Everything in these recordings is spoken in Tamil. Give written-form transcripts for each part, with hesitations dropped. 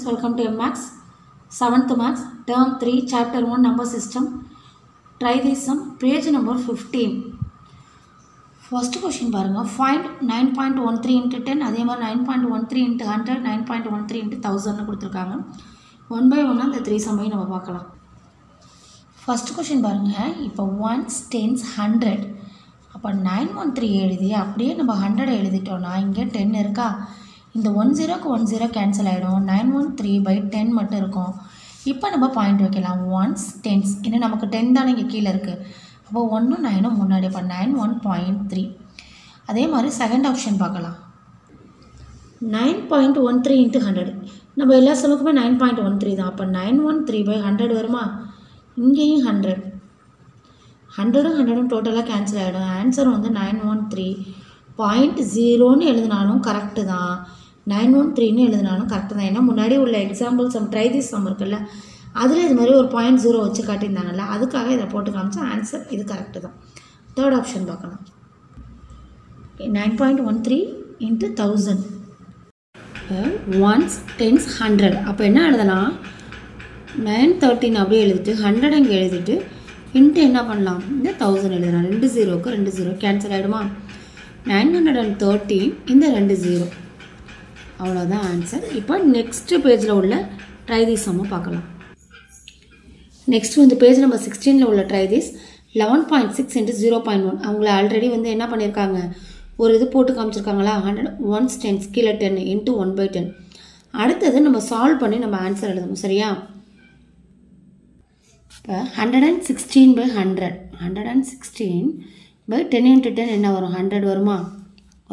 welcome to MMax 7th Max Term 3 Chapter 1 Number System. Try this sum, page number 15. First question பாருங்க, find 9.13 into 10 அதே மாதிரி 9.13 into 100 9.13 into 1000 கொடுத்துருக்காங்க. 1 by 1 அந்த 3 சம்மையும் நம்ம பார்க்கலாம். First question பாருங்க, இப்போ 1s 10s 100 அப்போ 913 எழுதி அப்படியே நம்ம 100 எழுதிட்டோம்னா இங்கே 10 இருக்கா, இந்த 10க்கு 10 கேன்சல் ஆகிடும், 913 by 10 மட்டும் இருக்கும். இப்போ நம்ம பாயிண்ட் வைக்கலாம், 1s 10s ஏன்னா நமக்கு 10 தானே இங்கே கீழே இருக்குது, அப்போ 1 9 முன்னாடி, இப்போ 91.3. அதே மாதிரி செகண்ட் ஆப்ஷன் பார்க்கலாம், 9.13 into 100 நம்ம எல்லா சமக்குமே 9.13 தான், அப்போ 913 by 100 வருமா, இங்கேயும் 100 100ம் டோட்டலாக கேன்சல் ஆகிடும். ஆன்சர் வந்து 913.0ன்னு எழுதினாலும் கரெக்டு தான், 913ன்னு எழுதினாலும் கரெக்டு தான். ஏன்னா முன்னாடி உள்ள example sum try this sum இருக்குல்ல, அதில் இது மாதிரி ஒரு 0.0 வச்சு காட்டியிருந்தாங்கல்ல, அதுக்காக இதை போட்டு காமிச்சா ஆன்சர் இது கரெக்டு தான். தேர்ட் ஆப்ஷன் பார்க்கலாம், 9.13 into 1000 1s 10s 100 அப்போ என்ன எழுதலாம், 913 அப்படியே எழுதிட்டு 100 இங்கே எழுதிட்டு இன்ட்டு என்ன பண்ணலாம், இந்த 1000 எழுதலாம். 2 0க்கு 2 0 கேன்சல் ஆகிடுமா, 913 இந்த 2 0 அவ்வளோதான் ஆன்சர். இப்போ நெக்ஸ்ட்டு பேஜில் உள்ள ட்ரை திஸ் சம்மை பார்க்கலாம். நெக்ஸ்ட் வந்து பேஜ் நம்பர் 16 உள்ள ட்ரை திஸ் 11.6 into 0.1 அவங்கள ஆல்ரெடி வந்து என்ன பண்ணியிருக்காங்க, ஒரு இது போட்டு காமிச்சிருக்காங்களா, 100 1s 10s கீழே 10 into 1/10. அடுத்தது நம்ம சால்வ் பண்ணி நம்ம ஆன்சர் எழுதணும், சரியா. இப்போ 116 by 100 116 by 10 into 10 என்ன வரும், 100 வருமா.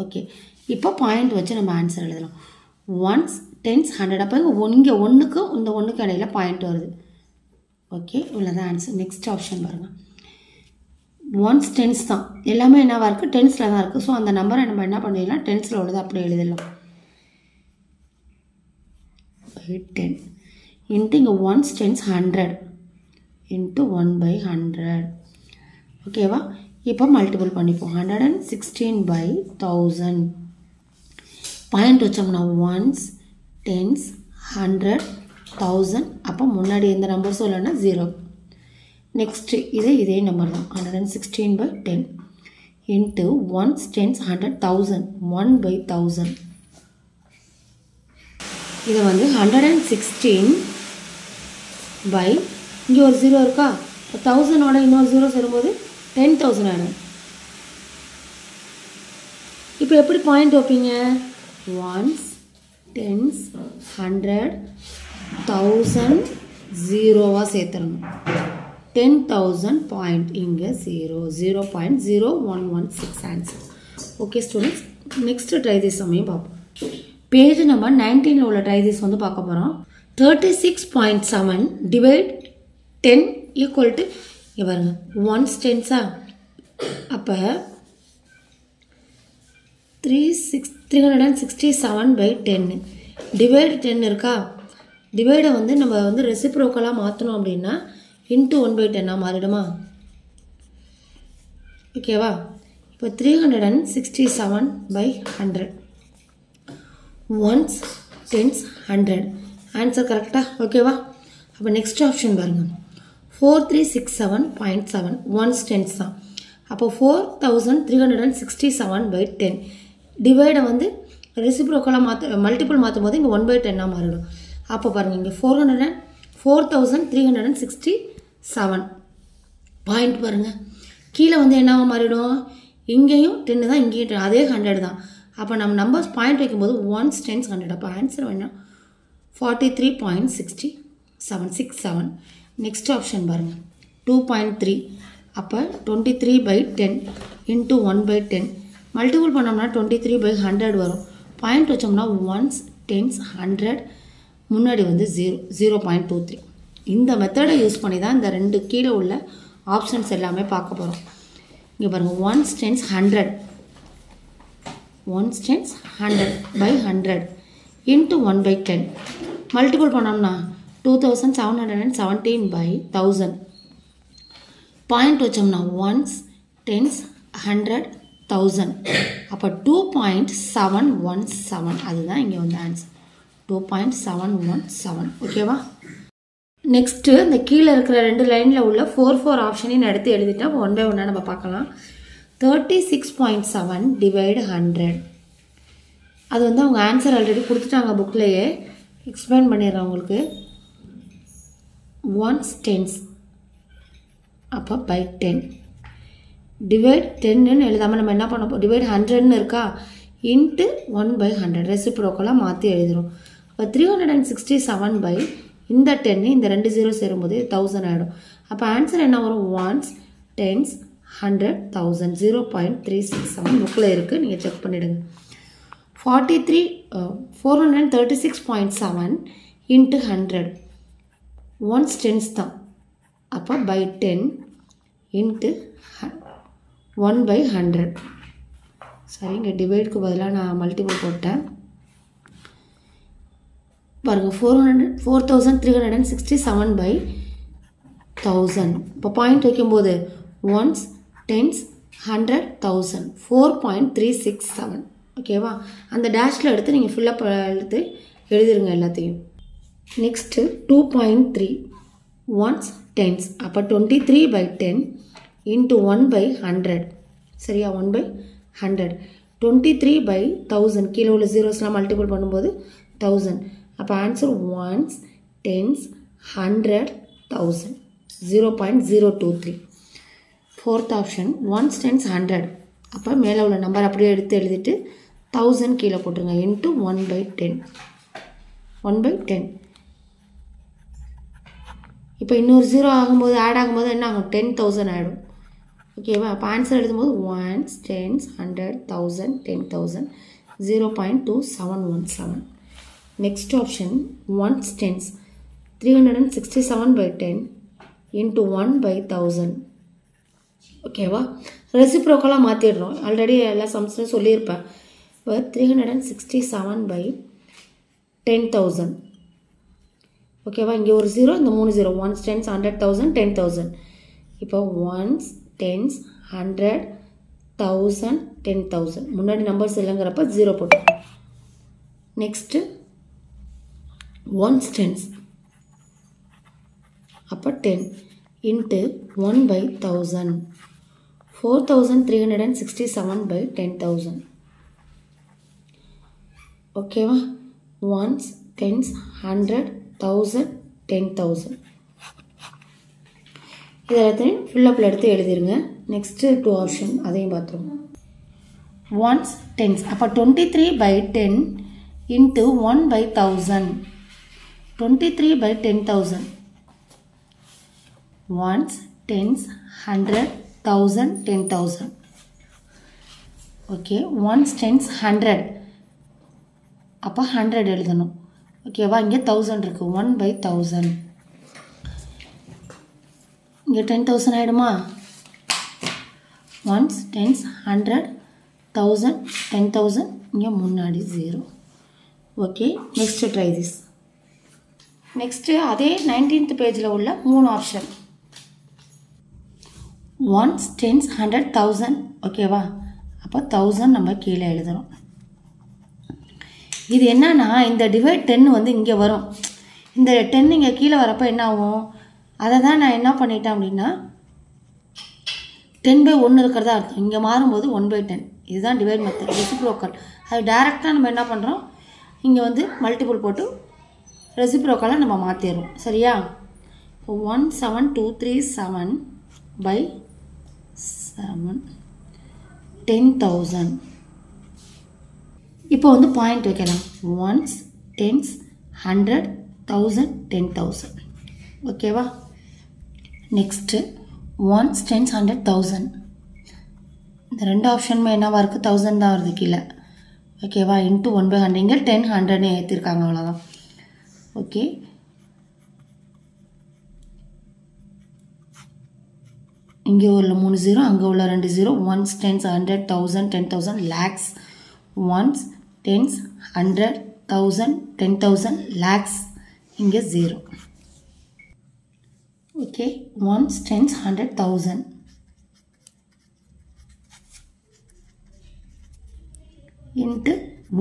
ஓகே, இப்போ பாயிண்ட் வச்சு நம்ம ஆன்சர் எழுதலாம். 1s 10s 100 அப்போ இங்கே 1க்கு இந்த 1க்கு இடையில பாயிண்ட் வருது. ஓகே, இவ்வளோதான் ஆன்சர். நெக்ஸ்ட் ஆப்ஷன் பாருங்கள், 1s 10s தான், எல்லாமே என்னவா இருக்குது, 10ஸில் தான் இருக்குது. ஸோ அந்த நம்பரை நம்ம என்ன பண்ணிடலாம், 10ஸில் உள்ளது அப்படியே எழுதிடலாம். 10 இன்ட்டு இங்கே 1s 10s 100 இன்ட்டு 1/100. ஓகேவா, இப்போ மல்டிபிள் பண்ணிப்போம், 116 by 1000 பாயிண்ட் வச்சோம்னா 1s 10s 100 1000 அப்போ முன்னாடி எந்த நம்பர் சொல்லணும்னா 0. நெக்ஸ்ட்டு இதே நம்பர் தான், 116 by 10 இன்ட்டு 1s 10s 100 1000 1/1000. இதை வந்து 116 by இங்கே ஒரு 0 இருக்கா, 1000ஓட இன்னொரு 0 சேரும்போது 10,000 ஆகிடும். இப்போ எப்படி பாயிண்ட் வைப்பீங்க, 1s 10s 100 1000 0வாக சேர்த்துடணும், 10,000 பாயிண்ட் இங்கே 0.0116 answer. Okay students, next try this சமையும் பார்ப்போம். பேஜ் நம்பர் 19 உள்ள ட்ரை திஸ் வந்து பார்க்க போகிறோம். 36.7 டிவைட் 10 ஈக்குவல் டு இங்கே பாருங்க 1s 10s அப்போ 367 by 10 டிவைட் 10 இருக்கா, டிவைடை வந்து நம்ம வந்து ரெசிப்ரோக்கலாக மாற்றணும் அப்படின்னா இன்ட்டு 1/10 மாறிடுமா. ஓகேவா, இப்போ 367 by 100 1s 10s 100 ஆன்சர் கரெக்டாக. ஓகேவா, அப்போ நெக்ஸ்ட் ஆப்ஷன் பாருங்கள், 4367.7 1s 10s தான், அப்போ 4367 by 10 டிவைடை வந்து ரெசிப்ரோக்கலாக மல்டிபிள் மாற்றும் போது இங்கே 1/10 மாறிடும். அப்போ பாருங்கள் இங்கே 4367 பாயிண்ட் பாருங்கள், கீழே வந்து என்னவா மாறிடும், இங்கேயும் 10 தான் இங்கேயும் 10 அதே 100 தான். அப்போ நம்ம நம்பர்ஸ் பாயிண்ட் வைக்கும்போது 1s 10s 100 அப்போ ஆன்சர் வேணும் 43.67. நெக்ஸ்ட் ஆப்ஷன் பாருங்கள் 2.3 அப்போ 23 by 10 இன்ட்டு 1/10 மல்டிபிள் பண்ணோம்னா 23 by 100 வரும். பாயிண்ட் வச்சோம்னா 1s 10s 100 முன்னாடி வந்து 0.23. இந்த மெத்தடை யூஸ் பண்ணி தான் இந்த ரெண்டு கீழே உள்ள ஆப்ஷன்ஸ் எல்லாமே பார்க்க போகிறோம். இங்கே பாருங்கள் 1s 10s 100 1s 10s 100 by 100 into 1/10 multiple பண்ணோம்னா 2717 by 1000 பாயிண்ட் வச்சோம்னா 1s 10s 100 1000 அப்போ 2.717 அதுதான் இங்கே வந்து ஆன்சர். 2.717 ஓகேவா. நெக்ஸ்ட்டு இந்த கீழே இருக்கிற 2 லைனில் உள்ள 4 ஆப்ஷனையும் எடுத்து எழுதிட்டேன். 1 by 1 நம்ம பார்க்கலாம். 36.7 divide 100. அது வந்து அவங்க ஆன்சர் ஆல்ரெடி கொடுத்துட்டாங்க புக்லேயே. எக்ஸ்பிளைன் பண்ணிடுறேன் உங்களுக்கு. 1s tens அப்போ by 10 divide 10ன்னு எழுதாமல் நம்ம என்ன பண்ண போகிறோம், டிவைட் 100ன்னு இருக்கா, இன்ட்டு 1 by 100 ரெசிப்ரோக்கலாக மாற்றி எழுதிடும். அப்போ 367 by இந்த 10 இந்த 2 0 சேரும்போது 1000 ஆகிடும். அப்போ ஆன்சர் என்ன வரும், 1s tens 100 1000 0.367 புக்கில் இருக்குது, நீங்கள் செக் பண்ணிவிடுங்க. 436.7 இன்ட்டு 100 1s tens தான். அப்போ by 10 இன்ட்டு 1 by 100. சரி, இங்கே டிவைடுக்கு பதிலாக நான் மல்டிபிள் போட்டேன் பாருங்கள். 4367 by 1000. இப்போ பாயிண்ட் வைக்கும்போது 1s tens 100 1000 4.367 ஓகேவா. அந்த டேஷில் எடுத்து நீங்கள் ஃபில்லப் எடுத்து எழுதிருங்க எல்லாத்தையும். நெக்ஸ்ட்டு 2.3 1s tens அப்போ 23 by 10 into 1 by 100 சரியா. 1 by 100 23 by 1000 கீழே உள்ள ஜீரோஸ்லாம் மல்டிபிள் பண்ணும்போது 1000. அப்போ answer 1s tens 100 1000 0.023. Fourth option 1s tens 100 அப்போ மேலே உள்ள நம்பர் அப்படியே எடுத்து எழுதிட்டு 1000 கீழே போட்டுருங்க இன்ட்டு 1 by 10 1 by 10. இப்போ இன்னொரு 0 ஆகும்போது ஆட் ஆகும்போது என்ன ஆகும், 10,000 ஆகிடும் ஓகேவா. அப்போ ஆன்சர் எழுதும்போது 1s tens 100 1000 10,000 0.2717. Next option 1s tens 367 by 10 into 1 by 1000 ஓகேவா. ரெசிப்ரோக்கலாக மாற்றிடுறோம், ஆல்ரெடி எல்லா சம்ஸ்லையும் சொல்லியிருப்பேன். இப்போ 367 by 10,000 ஓகேவா. இங்கே ஒரு 0 இந்த 3 0 1s tens 100,000 10,000. இப்போ 1s tens 100,000 10,000 முன்னாடி நம்பர்ஸ் இல்லைங்கிறப்ப 0 போட்டோம். நெக்ஸ்ட்டு 1s tens அப்போ 10 இன்ட்டு 1 by 1000 4367 by 10,000 ஓகேவா. 1s tens 100,000 10,000 இது எல்லாத்தையும் ஃபில்லப்பில் எடுத்து எழுதிருங்க. நெக்ஸ்ட்டு 2 ஆப்ஷன் அதையும் பார்த்துருவோம். 1s tens அப்போ 23 by 10 into 1 by 1000 23 by 10,000 1s tens 100,000 10,000 okay. 1s tens 100 அப்போ 100 எழுதணும் ஓகேவா. இங்கே 1000 இருக்குது 1 by 1000 இங்கே 10,000 ஆகிடுமா. 1s tens 100,000 10,000 இங்கே முன்னாடி 0 okay. Next try this. Next அதே 19th பேஜில் உள்ள 3 ஆப்ஷன் 1s tens 100,000 ஓகேவா. அப்போ 1000 நம்ம கீழே எழுதணும். இது என்னன்னா இந்த டிவைட் 10 வந்து இங்கே வரும், இந்த 10 இங்கே கீழே வரப்போ என்ன ஆகும், அதை தான் நான் என்ன பண்ணிட்டேன் அப்படின்னா 10 by 1 இருக்கிறதா அர்த்தம். இங்கே மாறும்போது 1 by 10 இதுதான் டிவைட் மெத்தட் ரெசிப்ரோக்கல். அது டைரெக்டாக நம்ம என்ன பண்ணுறோம், இங்கே வந்து மல்டிபிள் போட்டு ரெசிப்ரோக்கலாக நம்ம மாற்றிடுறோம் சரியா. 17237 by 7 10,000. இப்போ வந்து பாயிண்ட் வைக்கலாம். 1s tens 100,000 10,000 ஓகேவா. நெக்ஸ்ட்டு 1s tens 100,000 இந்த 2 ஆப்ஷனுமே என்னவா இருக்குது, 1000 தான் வருது கீழே ஓகேவா. இன்ட்டு 1 by 100 இங்கே 10 100ன்னு ஏற்றிருக்காங்க அவ்வளோதான் ஓகே. இங்கே உள்ள 3 0 அங்கே உள்ள 2 0 1s tens 100,000 10,000 lakhs 1s tens 100,000 10,000 lakhs இங்கே 0 okay. 1s tens 100,000 into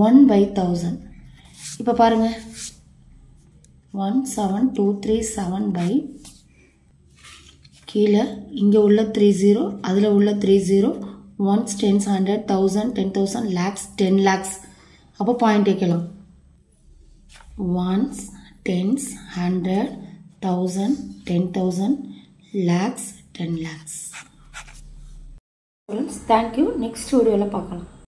1 by 1000 இப்போ பாருங்கள் 17237 by கீழே இங்கே உள்ள 30 அதில் உள்ள 30 ones, tens, 100, 1000, 10,000, lakhs, 10 lakhs. அப்போ பாயிண்ட் வைக்கலாம். ones, tens, 100, 1000, 10,000, lakhs, 10 lakhs. Thank you. Next video பார்க்கலாம்.